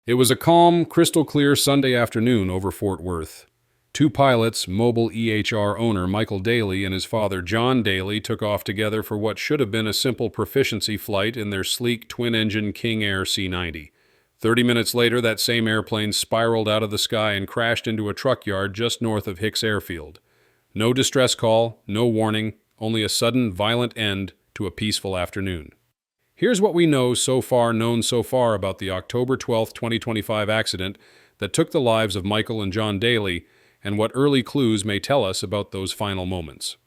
It was a calm, crystal-clear Sunday afternoon over Fort Worth. Two pilots, mobile EHR owner Michael Daly and his father John Daly, took off together for what should have been a simple proficiency flight in their sleek twin-engine King Air C90. 30 minutes later, that same airplane spiraled out of the sky and crashed into a truck yard just north of Hicks Airfield. No distress call, no warning, only a sudden, violent end to a peaceful afternoon. Here's what we know so far about the October 12, 2025 accident that took the lives of Michael and John Daly, and what early clues may tell us about those final moments.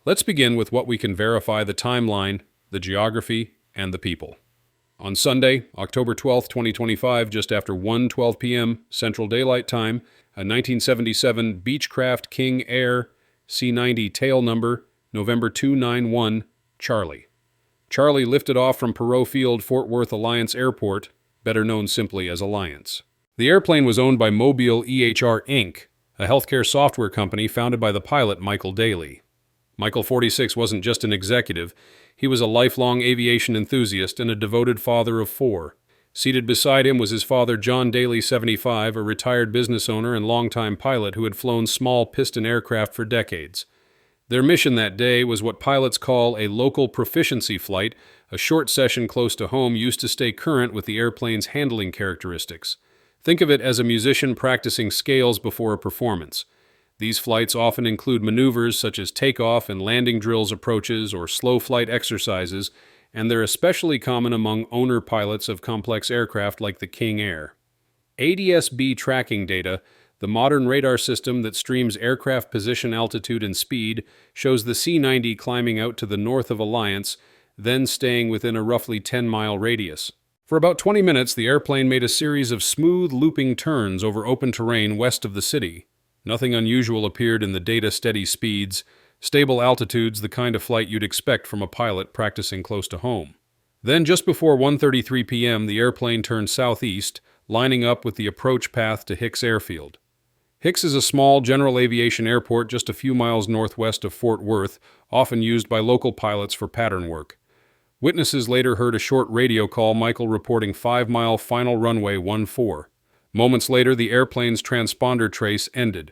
Let's begin with what we can verify: the timeline, the geography, and the people. On Sunday, October 12, 2025, just after 1:12 p.m. Central Daylight Time, a 1977 Beechcraft King Air C90 tail number, November 291, Charlie. Charlie lifted off from Perot Field, Fort Worth Alliance Airport, better known simply as Alliance. The airplane was owned by Mobile EHR Inc., a healthcare software company founded by the pilot Michael Daly. Michael, 46, wasn't just an executive. He was a lifelong aviation enthusiast and a devoted father of four. Seated beside him was his father John Daly, 75, a retired business owner and longtime pilot who had flown small piston aircraft for decades. Their mission that day was what pilots call a local proficiency flight, a short session close to home used to stay current with the airplane's handling characteristics. Think of it as a musician practicing scales before a performance. These flights often include maneuvers such as takeoff and landing drills, approaches, or slow flight exercises, and they're especially common among owner pilots of complex aircraft like the King Air. ADSB tracking data, the modern radar system that streams aircraft position, altitude, and speed, shows the C-90 climbing out to the north of Alliance, then staying within a roughly 10-mile radius. For about 20 minutes, the airplane made a series of smooth, looping turns over open terrain west of the city. Nothing unusual appeared in the data: steady speeds, stable altitudes, the kind of flight you'd expect from a pilot practicing close to home. Then, just before 1:33 p.m., the airplane turned southeast, lining up with the approach path to Hicks Airfield. Hicks is a small general aviation airport just a few miles northwest of Fort Worth, often used by local pilots for pattern work. Witnesses later heard a short radio call, Michael reporting 5-mile final runway 14. Moments later, the airplane's transponder trace ended.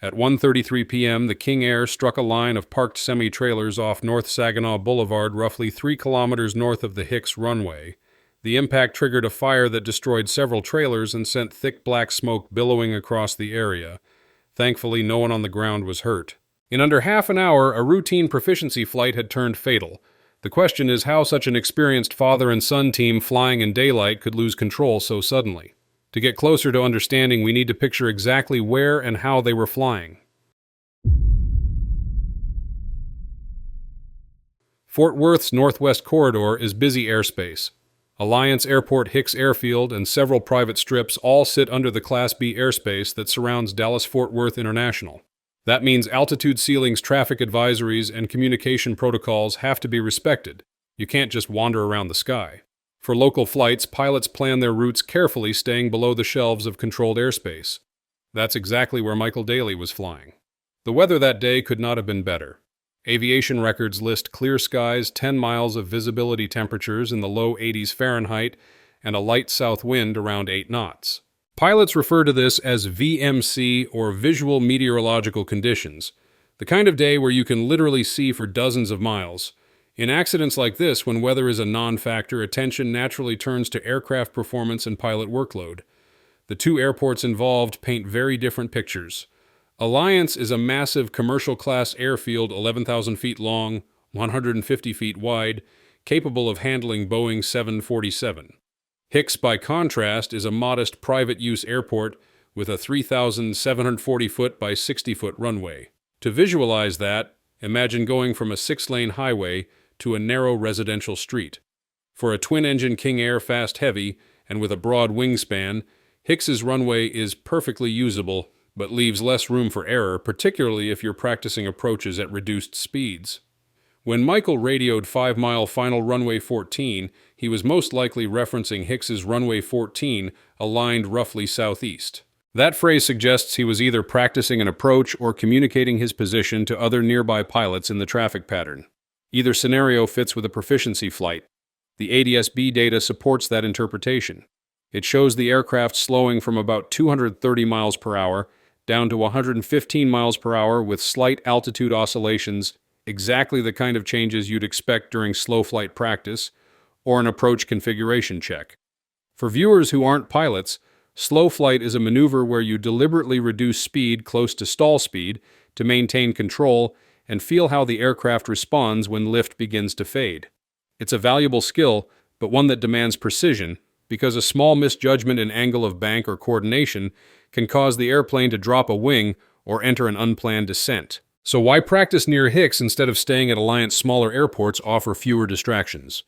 At 1:33 p.m., the King Air struck a line of parked semi-trailers off North Saginaw Boulevard, roughly 3 kilometers north of the Hicks runway. The impact triggered a fire that destroyed several trailers and sent thick black smoke billowing across the area. Thankfully, no one on the ground was hurt. In under half an hour, a routine proficiency flight had turned fatal. The question is how such an experienced father and son team flying in daylight could lose control so suddenly. To get closer to understanding, we need to picture exactly where and how they were flying. Fort Worth's northwest corridor is busy airspace. Alliance Airport, Hicks Airfield, and several private strips all sit under the Class B airspace that surrounds Dallas-Fort Worth International. That means altitude ceilings, traffic advisories, and communication protocols have to be respected. You can't just wander around the sky. For local flights, pilots plan their routes carefully, staying below the shelves of controlled airspace. That's exactly where Michael Daly was flying. The weather that day could not have been better. Aviation records list clear skies, 10 miles of visibility, temperatures in the low 80s Fahrenheit, and a light south wind around 8 knots. Pilots refer to this as VMC, or visual meteorological conditions, the kind of day where you can literally see for dozens of miles. In accidents like this, when weather is a non-factor, attention naturally turns to aircraft performance and pilot workload. The two airports involved paint very different pictures. Alliance is a massive commercial-class airfield, 11,000 feet long, 150 feet wide, capable of handling Boeing 747. Hicks, by contrast, is a modest private-use airport with a 3,740-foot by 60-foot runway. To visualize that, imagine going from a 6-lane highway to a narrow residential street. For a twin-engine King Air Fast Heavy, and with a broad wingspan, Hicks's runway is perfectly usable, but leaves less room for error, particularly if you're practicing approaches at reduced speeds. When Michael radioed 5-mile final runway 14, he was most likely referencing Hicks's runway 14, aligned roughly southeast. That phrase suggests he was either practicing an approach or communicating his position to other nearby pilots in the traffic pattern. Either scenario fits with a proficiency flight. The ADSB data supports that interpretation. It shows the aircraft slowing from about 230 miles per hour down to 115 miles per hour with slight altitude oscillations, exactly the kind of changes you'd expect during slow flight practice or an approach configuration check. For viewers who aren't pilots, slow flight is a maneuver where you deliberately reduce speed close to stall speed to maintain control and feel how the aircraft responds when lift begins to fade. It's a valuable skill, but one that demands precision, because a small misjudgment in angle of bank or coordination can cause the airplane to drop a wing or enter an unplanned descent. So why practice near Hicks instead of staying at Alliance? Smaller airports offer fewer distractions.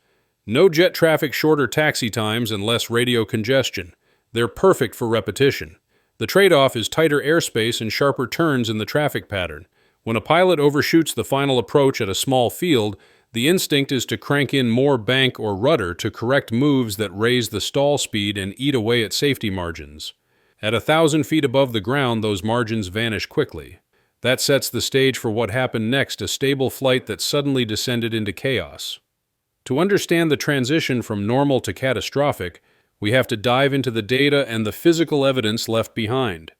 No jet traffic, shorter taxi times, and less radio congestion. They're perfect for repetition. The trade-off is tighter airspace and sharper turns in the traffic pattern. When a pilot overshoots the final approach at a small field, the instinct is to crank in more bank or rudder to correct moves that raise the stall speed and eat away at safety margins. At 1,000 feet above the ground, those margins vanish quickly. That sets the stage for what happened next, a stable flight that suddenly descended into chaos. To understand the transition from normal to catastrophic, we have to dive into the data and the physical evidence left behind.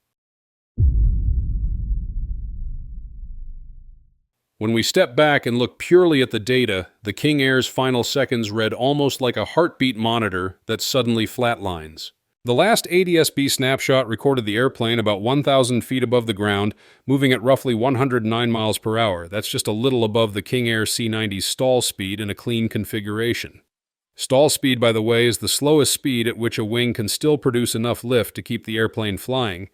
When we step back and look purely at the data, the King Air's final seconds read almost like a heartbeat monitor that suddenly flatlines. The last ADSB snapshot recorded the airplane about 1,000 feet above the ground, moving at roughly 109 miles per hour. That's just a little above the King Air C90's stall speed in a clean configuration. Stall speed, by the way, is the slowest speed at which a wing can still produce enough lift to keep the airplane flying.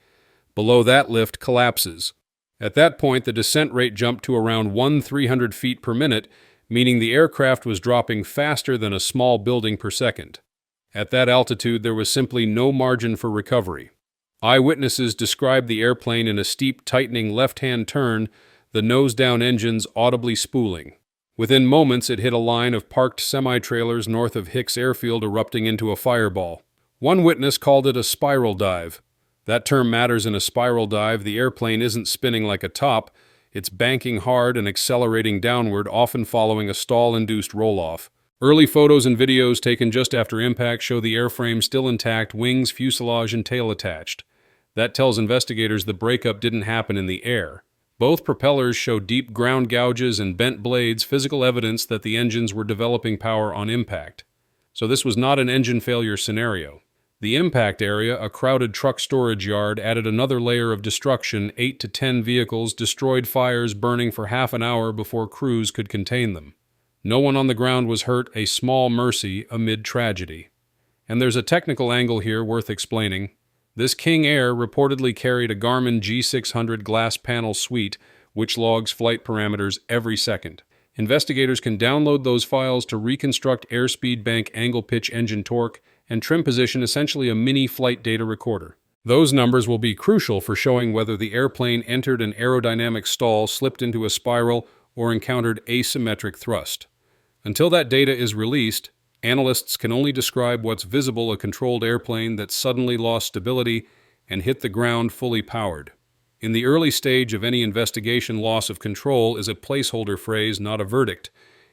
Below that lift collapses. At that point, the descent rate jumped to around 1,300 feet per minute, meaning the aircraft was dropping faster than a small building per second. At that altitude, there was simply no margin for recovery. Eyewitnesses described the airplane in a steep, tightening left-hand turn, the nose-down engines audibly spooling. Within moments, it hit a line of parked semi-trailers north of Hicks Airfield, erupting into a fireball. One witness called it a spiral dive. That term matters in a spiral dive. The airplane isn't spinning like a top, it's banking hard and accelerating downward, often following a stall-induced roll-off. Early photos and videos taken just after impact show the airframe still intact, wings, fuselage, and tail attached. That tells investigators the breakup didn't happen in the air. Both propellers show deep ground gouges and bent blades, physical evidence that the engines were developing power on impact. So this was not an engine failure scenario. The impact area, a crowded truck storage yard, added another layer of destruction. 8 to 10 vehicles destroyed, fires burning for half an hour before crews could contain them. No one on the ground was hurt, a small mercy amid tragedy. And there's a technical angle here worth explaining. This King Air reportedly carried a Garmin G600 glass panel suite, which logs flight parameters every second. Investigators can download those files to reconstruct airspeed, bank, angle, pitch, engine torque, and trim position, essentially a mini flight data recorder. Those numbers will be crucial for showing whether the airplane entered an aerodynamic stall, slipped into a spiral, or encountered asymmetric thrust. Until that data is released, analysts can only describe what's visible: a controlled airplane that suddenly lost stability and hit the ground fully powered. In the early stage of any investigation, loss of control is a placeholder phrase, not a verdict.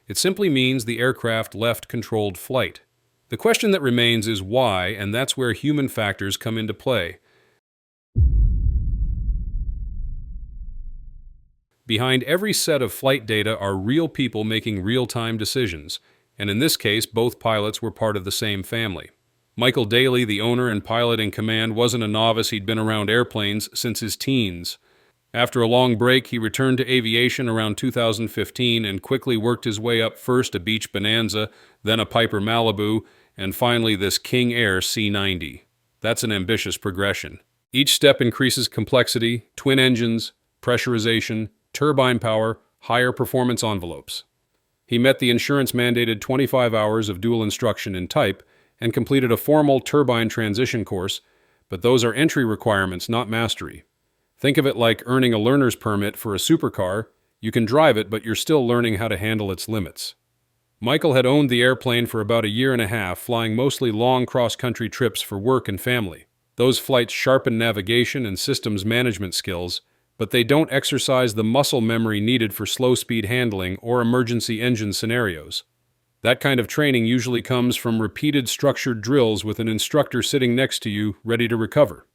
It simply means the aircraft left controlled flight. The question that remains is why, and that's where human factors come into play. Behind every set of flight data are real people making real-time decisions, and in this case, both pilots were part of the same family. Michael Daly, the owner and pilot in command, wasn't a novice. He'd been around airplanes since his teens. After a long break, he returned to aviation around 2015 and quickly worked his way up, first a Beach Bonanza, then a Piper Malibu, and finally this King Air C90. That's an ambitious progression. Each step increases complexity: twin engines, pressurization, turbine power, higher performance envelopes. He met the insurance-mandated 25 hours of dual instruction in type and completed a formal turbine transition course, but those are entry requirements, not mastery. Think of it like earning a learner's permit for a supercar. You can drive it, but you're still learning how to handle its limits. Michael had owned the airplane for about a year and a half, flying mostly long cross-country trips for work and family. Those flights sharpen navigation and systems management skills, but they don't exercise the muscle memory needed for slow-speed handling or emergency engine scenarios. That kind of training usually comes from repeated structured drills with an instructor sitting next to you, ready to recover.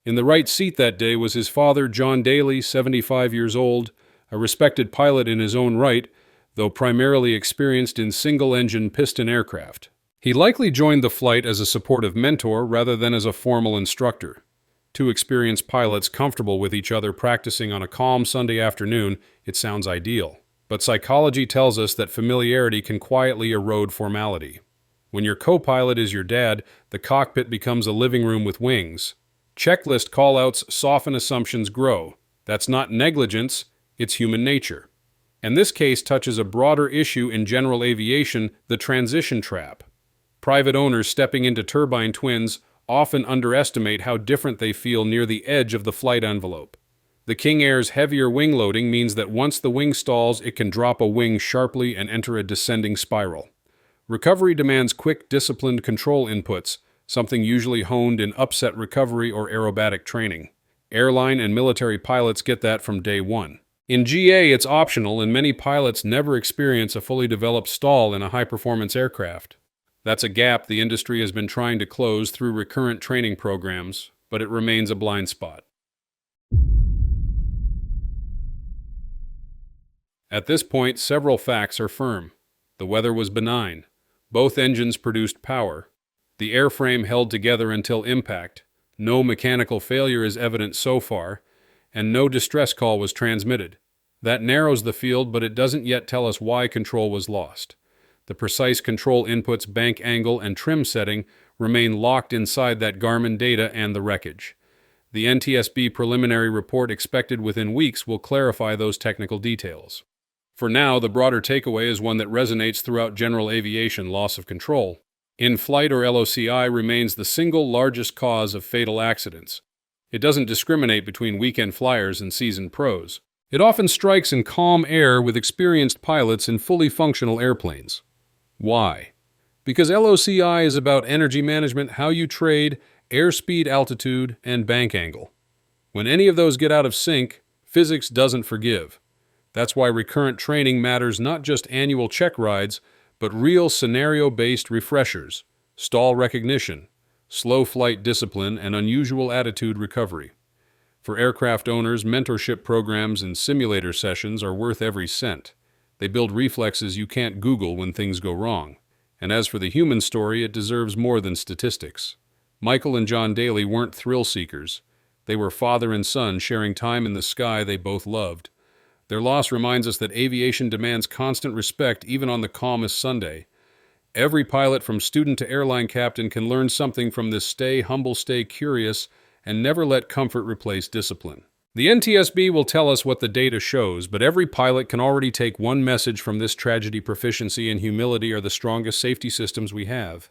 In the right seat that day was his father, John Daly, 75 years old, a respected pilot in his own right, though primarily experienced in single-engine piston aircraft. He likely joined the flight as a supportive mentor rather than as a formal instructor. Two experienced pilots comfortable with each other practicing on a calm Sunday afternoon, it sounds ideal. But psychology tells us that familiarity can quietly erode formality. When your co-pilot is your dad, the cockpit becomes a living room with wings. Checklist call-outs soften assumptions grow. That's not negligence, it's human nature. And this case touches a broader issue in general aviation, the transition trap. Private owners stepping into turbine twins often underestimate how different they feel near the edge of the flight envelope. The King Air's heavier wing loading means that once the wing stalls, it can drop a wing sharply and enter a descending spiral. Recovery demands quick, disciplined control inputs, something usually honed in upset recovery or aerobatic training. Airline and military pilots get that from day one. In GA, it's optional, and many pilots never experience a fully developed stall in a high-performance aircraft. That's a gap the industry has been trying to close through recurrent training programs, but it remains a blind spot. At this point, several facts are firm. The weather was benign. Both engines produced power. The airframe held together until impact. No mechanical failure is evident so far, and no distress call was transmitted. That narrows the field, but it doesn't yet tell us why control was lost. The precise control inputs, bank angle, and trim setting remain locked inside that Garmin data and the wreckage. The NTSB preliminary report expected within weeks will clarify those technical details. For now, the broader takeaway is one that resonates throughout general aviation: loss of control. In-flight or LOCI remains the single largest cause of fatal accidents. It doesn't discriminate between weekend flyers and seasoned pros. It often strikes in calm air with experienced pilots in fully functional airplanes. Why? Because LOCI is about energy management, how you trade, airspeed, altitude, and bank angle. When any of those get out of sync, physics doesn't forgive. That's why recurrent training matters, not just annual check rides, but real scenario-based refreshers, stall recognition, slow flight discipline, and unusual attitude recovery. For aircraft owners, mentorship programs and simulator sessions are worth every cent. They build reflexes you can't Google when things go wrong. And as for the human story, it deserves more than statistics. Michael and John Daly weren't thrill seekers. They were father and son sharing time in the sky they both loved. Their loss reminds us that aviation demands constant respect even on the calmest Sunday. Every pilot, from student to airline captain, can learn something from this: stay humble, stay curious, and never let comfort replace discipline. The NTSB will tell us what the data shows, but every pilot can already take one message from this tragedy: proficiency and humility are the strongest safety systems we have.